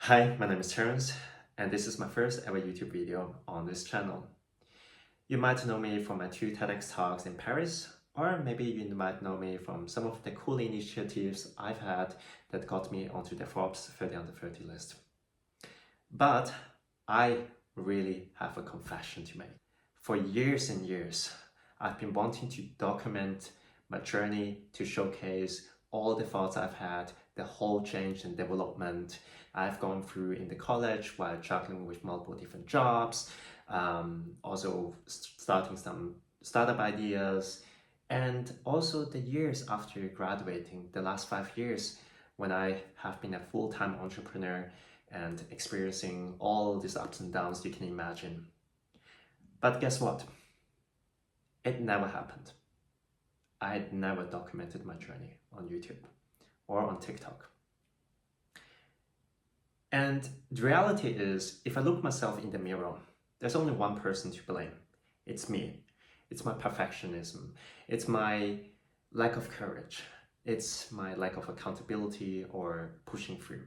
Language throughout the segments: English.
Hi, my name is Terence, and this is my first ever YouTube video on this channel. You might know me from my two TEDx talks in Paris, or maybe you might know me from some of the cool initiatives I've had that got me onto the Forbes 30 under 30 list. But I really have a confession to make. For years and years, I've been wanting to document my journey to showcase all the thoughts I've had, the whole change and development I've gone through in the college while juggling with multiple different jobs, also starting some startup ideas, and also the years after graduating, the last 5 years when I have been a full-time entrepreneur and experiencing all these ups and downs you can imagine. But guess what? It never happened. I had never documented my journey on YouTube or on TikTok. And the reality is, if I look myself in the mirror, there's only one person to blame. It's me. It's my perfectionism. It's my lack of courage. It's my lack of accountability or pushing through.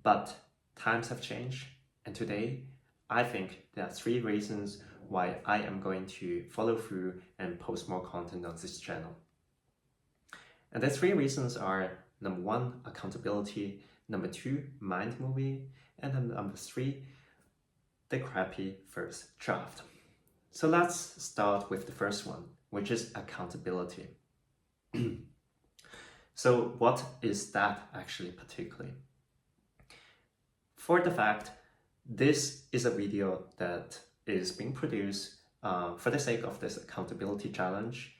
But times have changed, and today I think there are 3 reasons why I am going to follow through and post more content on this channel. And the 3 reasons are: number 1, accountability; number 2, mind movie; and then number 3, the crappy first draft. So let's start with the first one, which is accountability. So what is that actually particularly? For the fact, this is a video that is being produced for the sake of this accountability challenge.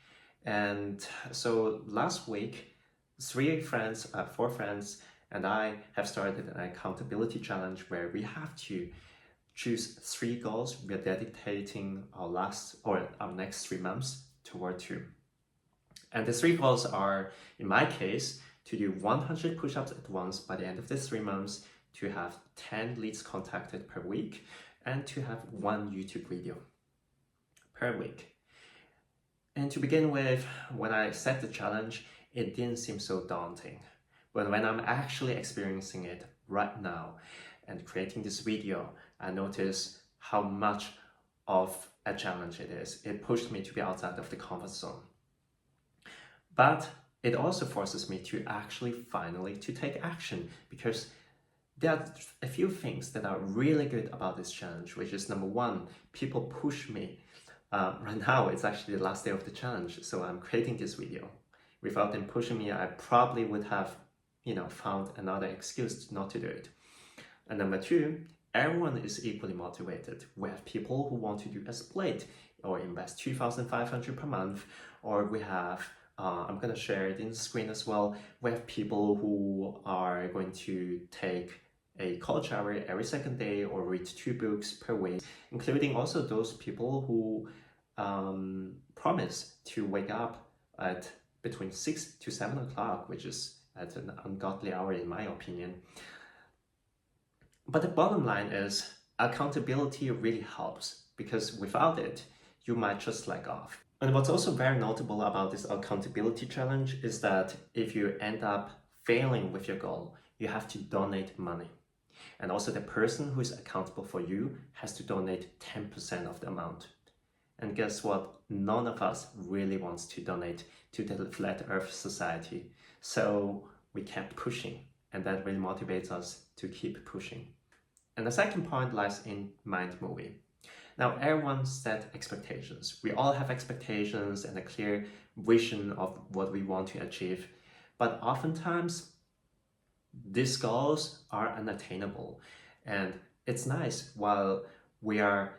And so last week, 4 friends, and I have started an accountability challenge where we have to choose 3 goals we are dedicating our next 3 months toward to. And the 3 goals are, in my case, to do 100 push-ups at once by the end of the 3 months, to have 10 leads contacted per week, and to have 1 YouTube video per week. And to begin with, when I set the challenge, it didn't seem so daunting. But when I'm actually experiencing it right now and creating this video, I notice how much of a challenge it is. It pushed me to be outside of the comfort zone. But it also forces me to actually finally to take action, because there are a few things that are really good about this challenge, which is number 1, people push me. Right now, it's actually the last day of the challenge, so I'm creating this video. Without them pushing me, I probably would have, found another excuse not to do it. And number 2, everyone is equally motivated. We have people who want to do a split or invest 2,500 per month, or we have, I'm going to share it in the screen as well, we have people who are going to take a college hour every second day or read 2 books per week, including also those people who promise to wake up at between 6 to 7 o'clock, which is at an ungodly hour in my opinion. But the bottom line is, accountability really helps, because without it, you might just slack off. And what's also very notable about this accountability challenge is that if you end up failing with your goal, you have to donate money. And also the person who is accountable for you has to donate 10% of the amount. And guess what? None of us really wants to donate to the Flat Earth Society. So we kept pushing, and that really motivates us to keep pushing. And the second point lies in mind movie. Now, everyone set expectations. We all have expectations and a clear vision of what we want to achieve. But oftentimes, these goals are unattainable. And it's nice while we are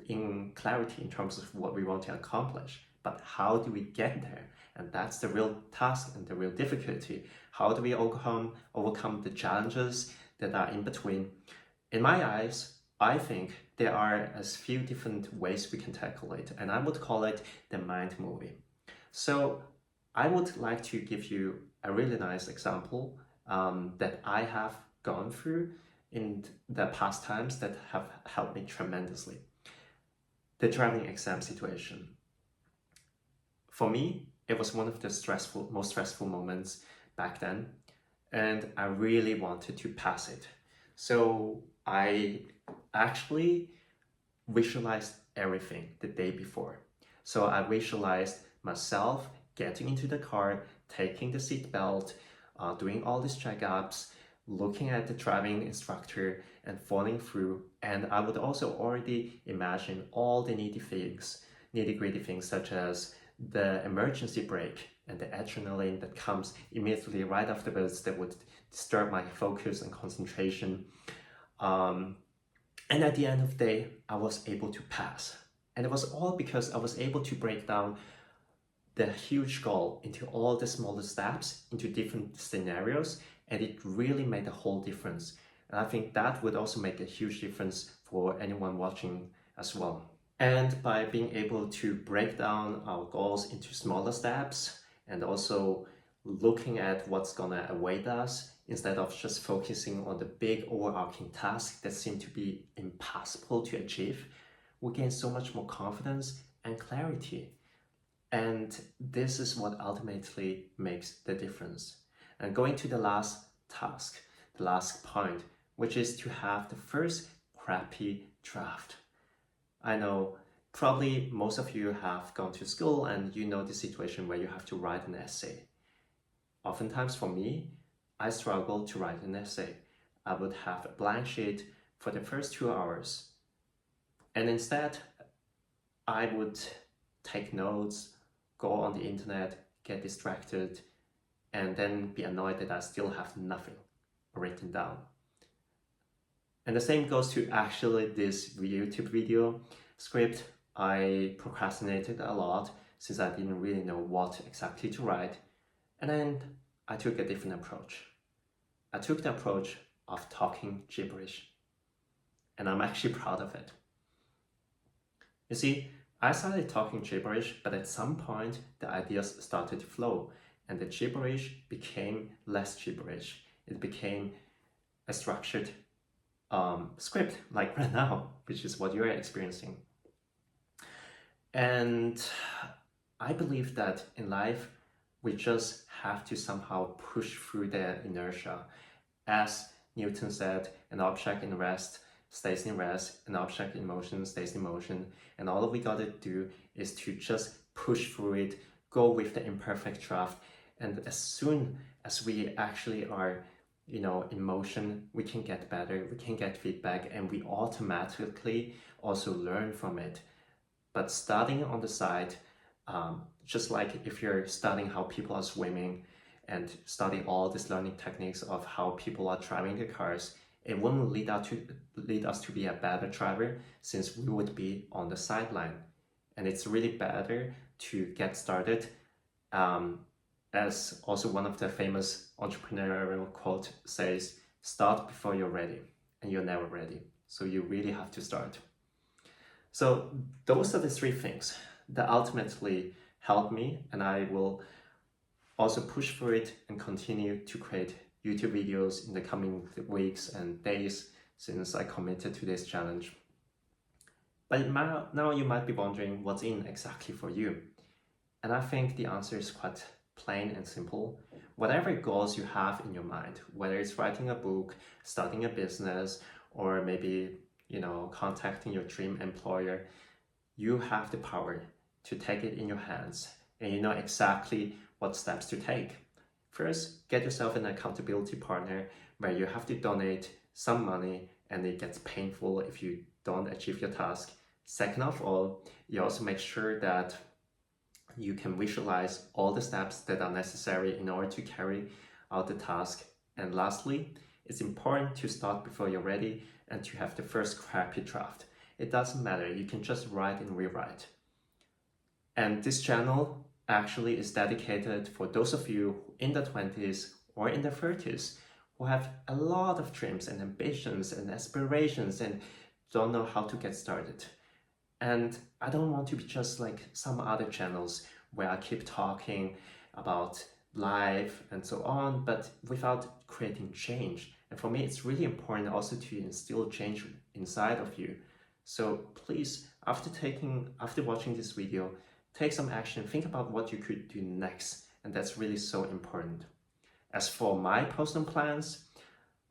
in clarity in terms of what we want to accomplish. But how do we get there? And that's the real task and the real difficulty. How do we overcome the challenges that are in between? In my eyes, I think there are as few different ways we can tackle it, and I would call it the mind movie. So I would like to give you a really nice example that I have gone through in the past times that have helped me tremendously. The driving exam situation. For me, it was one of the most stressful moments back then, and I really wanted to pass it. So I actually visualized everything the day before. So I visualized myself getting into the car, taking the seatbelt, doing all these checkups, looking at the driving instructor and following through. And I would also already imagine all the nitty-gritty things such as the emergency brake and the adrenaline that comes immediately right afterwards that would disturb my focus and concentration. And at the end of the day, I was able to pass. And it was all because I was able to break down the huge goal into all the smaller steps, into different scenarios, and it really made a whole difference. And I think that would also make a huge difference for anyone watching as well. And by being able to break down our goals into smaller steps and also looking at what's gonna await us instead of just focusing on the big overarching tasks that seem to be impossible to achieve, we gain so much more confidence and clarity. And this is what ultimately makes the difference. And going to the last task, the last point, which is to have the first crappy draft. I know probably most of you have gone to school and you know the situation where you have to write an essay. Oftentimes for me, I struggle to write an essay. I would have a blank sheet for the first 2 hours. And instead, I would take notes, go on the internet, get distracted, and then be annoyed that I still have nothing written down. And the same goes to actually this YouTube video script. I procrastinated a lot since I didn't really know what exactly to write. And then I took a different approach. I took the approach of talking gibberish. And I'm actually proud of it. You see, I started talking gibberish, but at some point the ideas started to flow and the gibberish became less gibberish. It became a structured script like right now, which is what you're experiencing. And I believe that in life, we just have to somehow push through the inertia. As Newton said, an object in rest stays in rest, an object in motion stays in motion, and all we gotta do is to just push through it, go with the imperfect draft, and as soon as we actually are in motion, we can get better, we can get feedback, and we automatically also learn from it. But starting on the side, just like if you're studying how people are swimming and study all these learning techniques of how people are driving the cars, it wouldn't lead us to be a better driver since we would be on the sideline. And it's really better to get started. As also one of the famous entrepreneurial quote says, start before you're ready, and you're never ready. So you really have to start. So those are the 3 things that ultimately helped me, and I will also push for it and continue to create YouTube videos in the coming weeks and days since I committed to this challenge. But now you might be wondering what's in exactly for you. And I think the answer is quite plain and simple. Whatever goals you have in your mind, whether it's writing a book, starting a business, or maybe contacting your dream employer, you have the power to take it in your hands and you know exactly what steps to take. First, get yourself an accountability partner where you have to donate some money and it gets painful if you don't achieve your task. Second of all, you also make sure that you can visualize all the steps that are necessary in order to carry out the task. And lastly, it's important to start before you're ready and to have the first crappy draft. It doesn't matter, you can just write and rewrite. And this channel actually is dedicated for those of you in the 20s or in the 30s who have a lot of dreams and ambitions and aspirations and don't know how to get started. And I don't want to be just like some other channels where I keep talking about life and so on, but without creating change. And for me, it's really important also to instill change inside of you. So please, after watching this video, take some action, think about what you could do next. And that's really so important. As for my personal plans,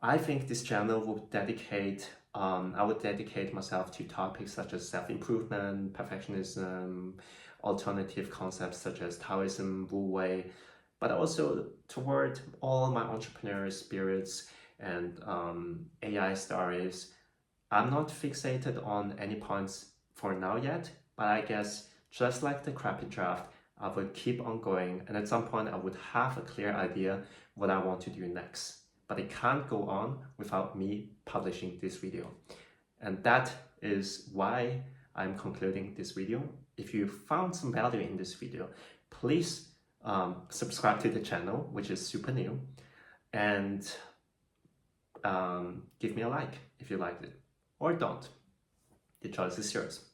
I think this channel will dedicate, I would dedicate myself to topics such as self-improvement, perfectionism, alternative concepts such as Taoism, Wu Wei, but also toward all my entrepreneurial spirits and AI stories. I'm not fixated on any points for now yet, but I guess just like the crappy draft, I would keep on going, and at some point I would have a clear idea what I want to do next. But it can't go on without me publishing this video. And that is why I'm concluding this video. If you found some value in this video, please subscribe to the channel, which is super new, and give me a like if you liked it, or don't. The choice is yours.